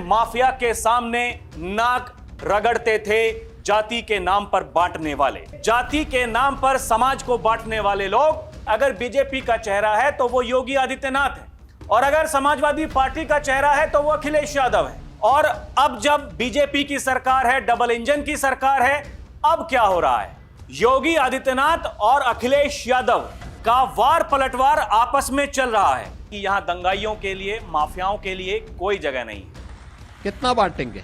Mafia के सामने नाक रगड़ते थे जाति के नाम पर बांटने वाले। जाति के नाम पर समाज को बांटने वाले लोग अगर बीजेपी का चेहरा है तो वो योगी आदित्यनाथ है, और अगर समाजवादी पार्टी का चेहरा है तो वो अखिलेश यादव है। और अब जब बीजेपी की सरकार है, डबल इंजन की सरकार है, अब क्या हो रहा है? योगी आदित्यनाथ और अखिलेश यादव का वार पलटवार आपस में चल रहा है कि यहां दंगाइयों के लिए, माफियाओं के लिए कोई जगह नहीं है। कितना बांटेंगे?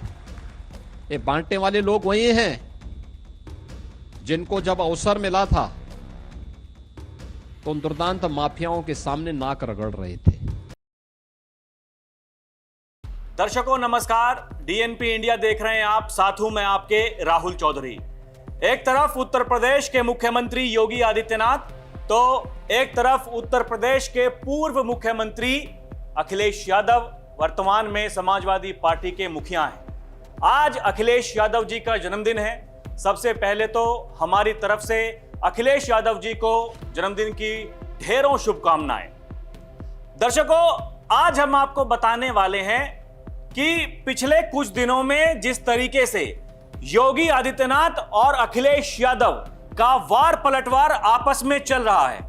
ये बांटने वाले लोग वही हैं जिनको जब अवसर मिला था तो उन दुर्दांत माफियाओं के सामने नाक रगड़ रहे थे। दर्शकों नमस्कार, डीएनपी इंडिया देख रहे हैं आप, साथ हूं मैं आपके राहुल चौधरी। एक तरफ उत्तर प्रदेश के मुख्यमंत्री योगी आदित्यनाथ, तो एक तरफ उत्तर प्रदेश के पूर्व मुख्यमंत्री अखिलेश यादव, वर्तमान में समाजवादी पार्टी के मुखिया हैं। आज अखिलेश यादव जी का जन्मदिन है। सबसे पहले तो हमारी तरफ से अखिलेश यादव जी को जन्मदिन की ढेरों शुभकामनाएं। दर्शकों, आज हम आपको बताने वाले हैं कि पिछले कुछ दिनों में जिस तरीके से योगी आदित्यनाथ और अखिलेश यादव का वार पलटवार आपस में चल रहा है।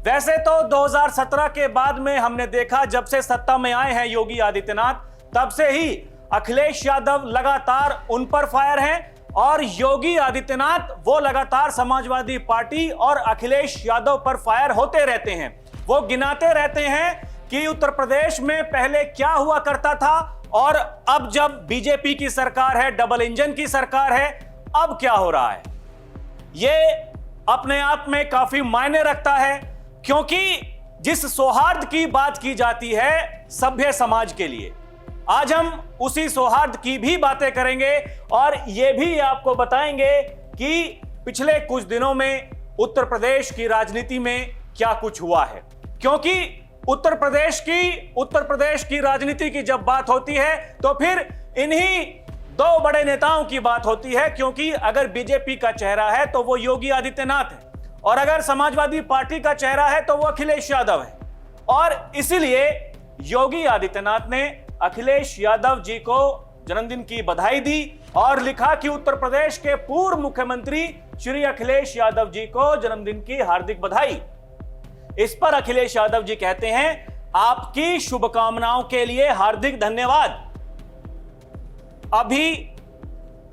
वैसे तो 2017 के बाद में हमने देखा, जब से सत्ता में आए हैं योगी आदित्यनाथ, तब से ही अखिलेश यादव लगातार उन पर फायर हैं, और योगी आदित्यनाथ वो लगातार समाजवादी पार्टी और अखिलेश यादव पर फायर होते रहते हैं। वो गिनाते रहते हैं कि उत्तर प्रदेश में पहले क्या हुआ करता था, और अब जब बीजेपी की सरकार है, डबल इंजन की सरकार है, अब क्या हो रहा है। ये अपने आप में काफी मायने रखता है, क्योंकि जिस सौहार्द की बात की जाती है सभ्य समाज के लिए, आज हम उसी सौहार्द की भी बातें करेंगे और यह भी आपको बताएंगे कि पिछले कुछ दिनों में उत्तर प्रदेश की राजनीति में क्या कुछ हुआ है। क्योंकि उत्तर प्रदेश की राजनीति की जब बात होती है तो फिर इन्हीं दो बड़े नेताओं की बात होती है, क्योंकि अगर बीजेपी का चेहरा है तो वो योगी आदित्यनाथ है, और अगर समाजवादी पार्टी का चेहरा है तो वो अखिलेश यादव है। और इसीलिए योगी आदित्यनाथ ने अखिलेश यादव जी को जन्मदिन की बधाई दी और लिखा कि उत्तर प्रदेश के पूर्व मुख्यमंत्री श्री अखिलेश यादव जी को जन्मदिन की हार्दिक बधाई। इस पर अखिलेश यादव जी कहते हैं, आपकी शुभकामनाओं के लिए हार्दिक धन्यवाद। अभी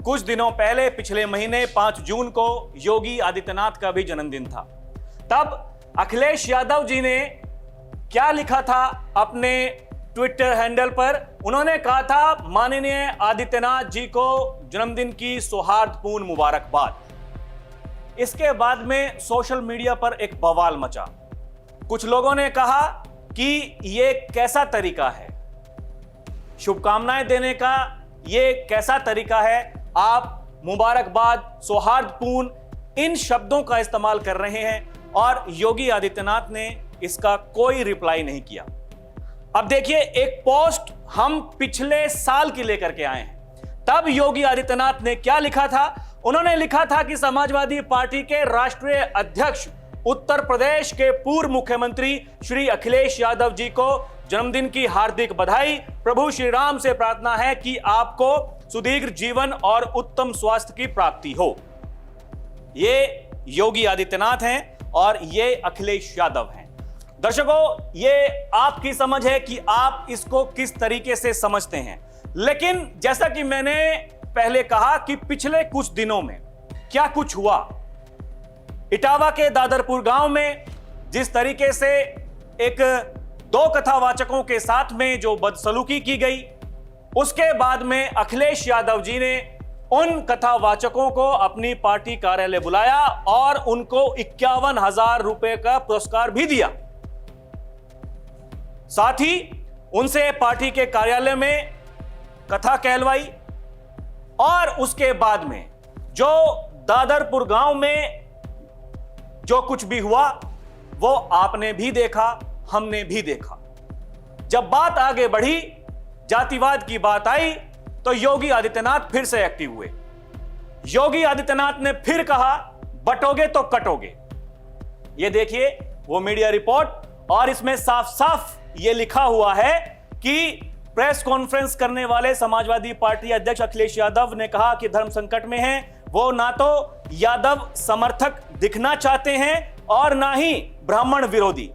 कुछ दिनों पहले, पिछले महीने 5 जून को योगी आदित्यनाथ का भी जन्मदिन था। तब अखिलेश यादव जी ने क्या लिखा था अपने ट्विटर हैंडल पर? उन्होंने कहा था, माननीय आदित्यनाथ जी को जन्मदिन की सौहार्दपूर्ण मुबारकबाद। इसके बाद में सोशल मीडिया पर एक बवाल मचा। कुछ लोगों ने कहा कि यह कैसा तरीका है, शुभकामनाएं देने का यह कैसा तरीका है, आप मुबारकबाद, सौहार्दपूर्ण इन शब्दों का इस्तेमाल कर रहे हैं। और योगी आदित्यनाथ ने इसका कोई रिप्लाई नहीं किया। अब देखिए, एक पोस्ट हम पिछले साल की लेकर के आए हैं। तब योगी आदित्यनाथ ने क्या लिखा था? उन्होंने लिखा था कि समाजवादी पार्टी के राष्ट्रीय अध्यक्ष, उत्तर प्रदेश के पूर्व मुख्यमंत्री श्री अखिलेश यादव जी को जन्मदिन की हार्दिक बधाई। प्रभु श्री राम से प्रार्थना है कि आपको सुदीर्घ जीवन और उत्तम स्वास्थ्य की प्राप्ति हो। ये योगी आदित्यनाथ हैं और ये अखिलेश यादव हैं। दर्शकों, ये आपकी समझ है कि आप इसको किस तरीके से समझते हैं। लेकिन जैसा कि मैंने पहले कहा कि पिछले कुछ दिनों में क्या कुछ हुआ। इटावा के दादरपुर गांव में जिस तरीके से एक 2 कथावाचकों के साथ में जो बदसलूकी की गई, उसके बाद में अखिलेश यादव जी ने उन कथावाचकों को अपनी पार्टी कार्यालय बुलाया और उनको 51,000 रुपए का पुरस्कार भी दिया। साथ ही उनसे पार्टी के कार्यालय में कथा कहलवाई, और उसके बाद में जो दादरपुर गांव में जो कुछ भी हुआ वो आपने भी देखा, हमने भी देखा। जब बात आगे बढ़ी, जातिवाद की बात आई, तो योगी आदित्यनाथ फिर से एक्टिव हुए। योगी आदित्यनाथ ने फिर कहा, बटोगे तो कटोगे। ये देखिए वो मीडिया रिपोर्ट, और इसमें साफ साफ ये लिखा हुआ है कि प्रेस कॉन्फ्रेंस करने वाले समाजवादी पार्टी अध्यक्ष अखिलेश यादव ने कहा कि धर्म संकट में हैं। वो ना तो यादव समर्थक दिखना चाहते हैं और ना ही ब्राह्मण विरोधी।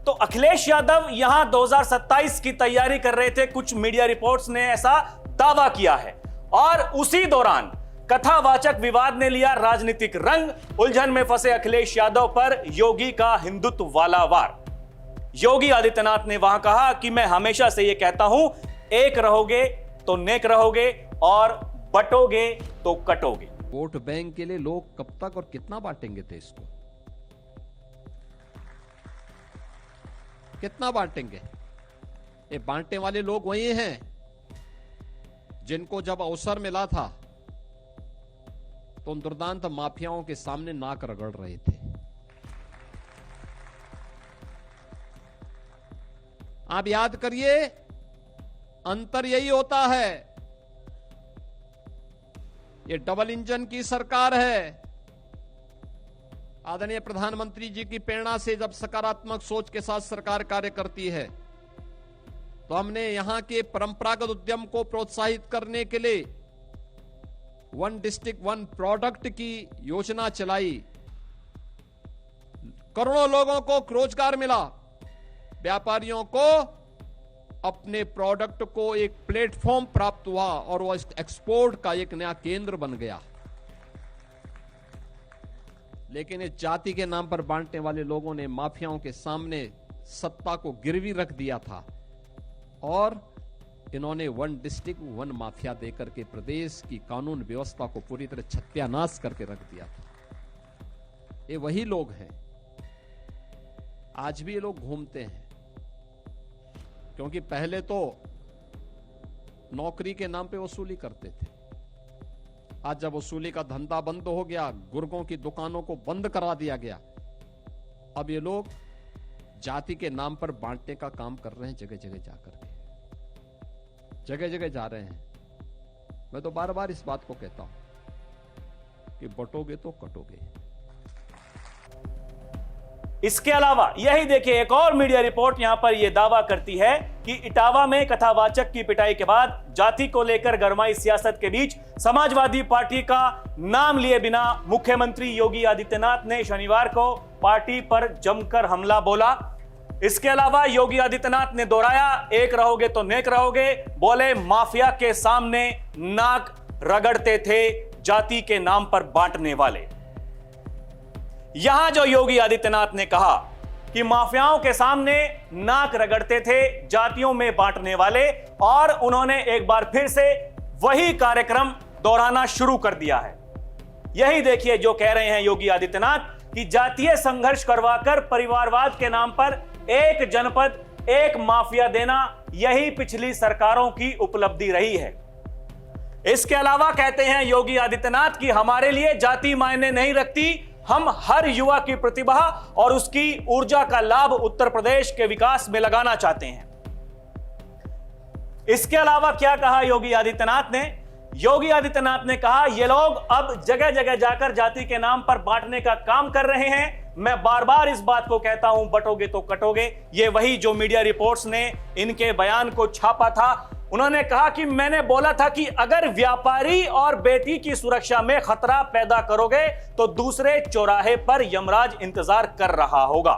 तो अखिलेश यादव यहां 2027 की तैयारी कर रहे थे, कुछ मीडिया रिपोर्ट्स ने ऐसा दावा किया है। और उसी दौरान कथावाचक विवाद ने लिया राजनीतिक रंग। उलझन में फंसे अखिलेश यादव पर योगी का हिंदुत्व वाला वार। योगी आदित्यनाथ ने वहां कहा कि मैं हमेशा से यह कहता हूं, एक रहोगे तो नेक रहोगे और बटोगे तो कटोगे। वोट बैंक के लिए लोग कब तक और कितना बांटेंगे थे इसको? कितना बांटेंगे? ये बांटने वाले लोग वही हैं जिनको जब अवसर मिला था तो उन दुर्दांत माफियाओं के सामने नाक रगड़ रहे थे। आप याद करिए, अंतर यही होता है। ये डबल इंजन की सरकार है। आदरणीय प्रधानमंत्री जी की प्रेरणा से जब सकारात्मक सोच के साथ सरकार कार्य करती है तो हमने यहां के परंपरागत उद्यम को प्रोत्साहित करने के लिए वन डिस्ट्रिक्ट वन प्रोडक्ट की योजना चलाई। करोड़ों लोगों को रोजगार मिला। व्यापारियों को अपने प्रोडक्ट को एक प्लेटफॉर्म प्राप्त हुआ और वो एक्सपोर्ट का एक नया केंद्र बन गया। लेकिन इस जाति के नाम पर बांटने वाले लोगों ने माफियाओं के सामने सत्ता को गिरवी रख दिया था और इन्होंने वन डिस्ट्रिक्ट वन माफिया देकर के प्रदेश की कानून व्यवस्था को पूरी तरह सत्यानाश करके रख दिया था। ये वही लोग हैं। आज भी ये लोग घूमते हैं, क्योंकि पहले तो नौकरी के नाम पे वसूली करते थे। आज जब वसूली का धंधा बंद हो गया, गुर्गों की दुकानों को बंद करा दिया गया, अब ये लोग जाति के नाम पर बांटने का काम कर रहे हैं। जगह जगह जाकर के जगह जगह जा रहे हैं। मैं तो बार बार इस बात को कहता हूं कि बटोगे तो कटोगे। इसके अलावा यही देखिए, एक और मीडिया रिपोर्ट यहां पर यह दावा करती है कि इटावा में कथावाचक की पिटाई के बाद जाति को लेकर गरमाई सियासत के बीच समाजवादी पार्टी का नाम लिए बिना मुख्यमंत्री योगी आदित्यनाथ ने शनिवार को पार्टी पर जमकर हमला बोला। इसके अलावा योगी आदित्यनाथ ने दोहराया, एक रहोगे तो नेक रहोगे। बोले माफिया के सामने नाक रगड़ते थे जाति के नाम पर बांटने वाले। यहां जो योगी आदित्यनाथ ने कहा कि माफियाओं के सामने नाक रगड़ते थे जातियों में बांटने वाले, और उन्होंने एक बार फिर से वही कार्यक्रम दोहराना शुरू कर दिया है। यही देखिए जो कह रहे हैं योगी आदित्यनाथ कि जातीय संघर्ष करवाकर परिवारवाद के नाम पर एक जनपद एक माफिया देना, यही पिछली सरकारों की उपलब्धि रही है। इसके अलावा कहते हैं योगी आदित्यनाथ कि हमारे लिए जाति मायने नहीं रखती, हम हर युवा की प्रतिभा और उसकी ऊर्जा का लाभ उत्तर प्रदेश के विकास में लगाना चाहते हैं। इसके अलावा क्या कहा योगी आदित्यनाथ ने? योगी आदित्यनाथ ने कहा ये लोग अब जगह जगह जाकर जाति के नाम पर बांटने का काम कर रहे हैं। मैं बार बार इस बात को कहता हूं, बटोगे तो कटोगे। ये वही जो मीडिया रिपोर्ट्स ने इनके बयान को छापा था। उन्होंने कहा कि मैंने बोला था कि अगर व्यापारी और बेटी की सुरक्षा में खतरा पैदा करोगे तो दूसरे चौराहे पर यमराज इंतजार कर रहा होगा।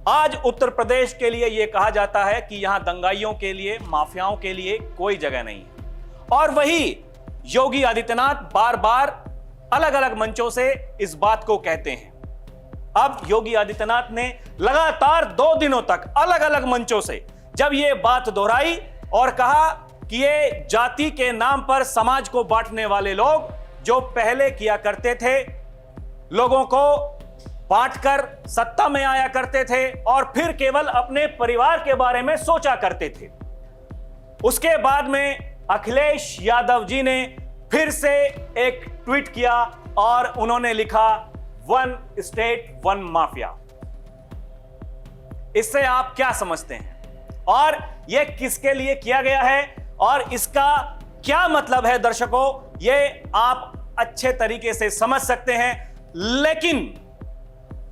आज उत्तर प्रदेश के लिए यह कहा जाता है कि यहां दंगाइयों के लिए, माफियाओं के लिए कोई जगह नहीं है। और वही योगी आदित्यनाथ बार बार अलग अलग मंचों से इस बात को कहते हैं। अब योगी आदित्यनाथ ने लगातार 2 दिनों तक अलग अलग मंचों से जब यह बात दोहराई और कहा कि ये जाति के नाम पर समाज को बांटने वाले लोग जो पहले किया करते थे, लोगों को बांटकर सत्ता में आया करते थे और फिर केवल अपने परिवार के बारे में सोचा करते थे। उसके बाद में अखिलेश यादव जी ने फिर से एक ट्वीट किया और उन्होंने लिखा, वन स्टेट वन माफिया। इससे आप क्या समझते हैं और यह किसके लिए किया गया है और इसका क्या मतलब है दर्शकों, यह आप अच्छे तरीके से समझ सकते हैं। लेकिन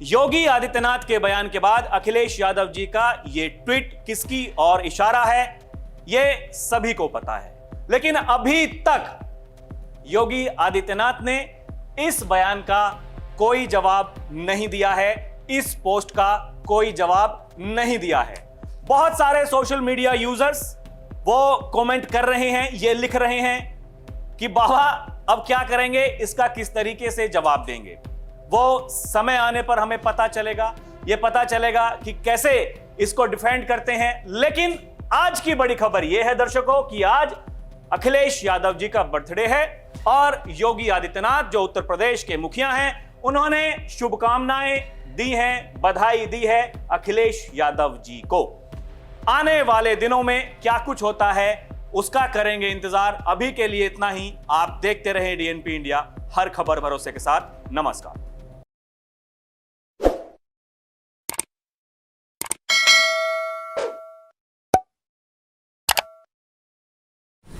योगी आदित्यनाथ के बयान के बाद अखिलेश यादव जी का यह ट्वीट किसकी ओर इशारा है, यह सभी को पता है। लेकिन अभी तक योगी आदित्यनाथ ने इस बयान का कोई जवाब नहीं दिया है, इस पोस्ट का कोई जवाब नहीं दिया है। बहुत सारे सोशल मीडिया यूजर्स वो कमेंट कर रहे हैं, ये लिख रहे हैं कि बाबा अब क्या करेंगे, इसका किस तरीके से जवाब देंगे। वो समय आने पर हमें पता चलेगा, ये पता चलेगा कि कैसे इसको डिफेंड करते हैं। लेकिन आज की बड़ी खबर यह है दर्शकों कि आज अखिलेश यादव जी का बर्थडे है और योगी आदित्यनाथ जो उत्तर प्रदेश के मुखिया हैं, उन्होंने शुभकामनाएं दी हैं, बधाई दी है अखिलेश यादव जी को। आने वाले दिनों में क्या कुछ होता है उसका करेंगे इंतजार। अभी के लिए इतना ही। आप देखते रहें डीएनपी इंडिया, हर खबर भरोसे के साथ। नमस्कार।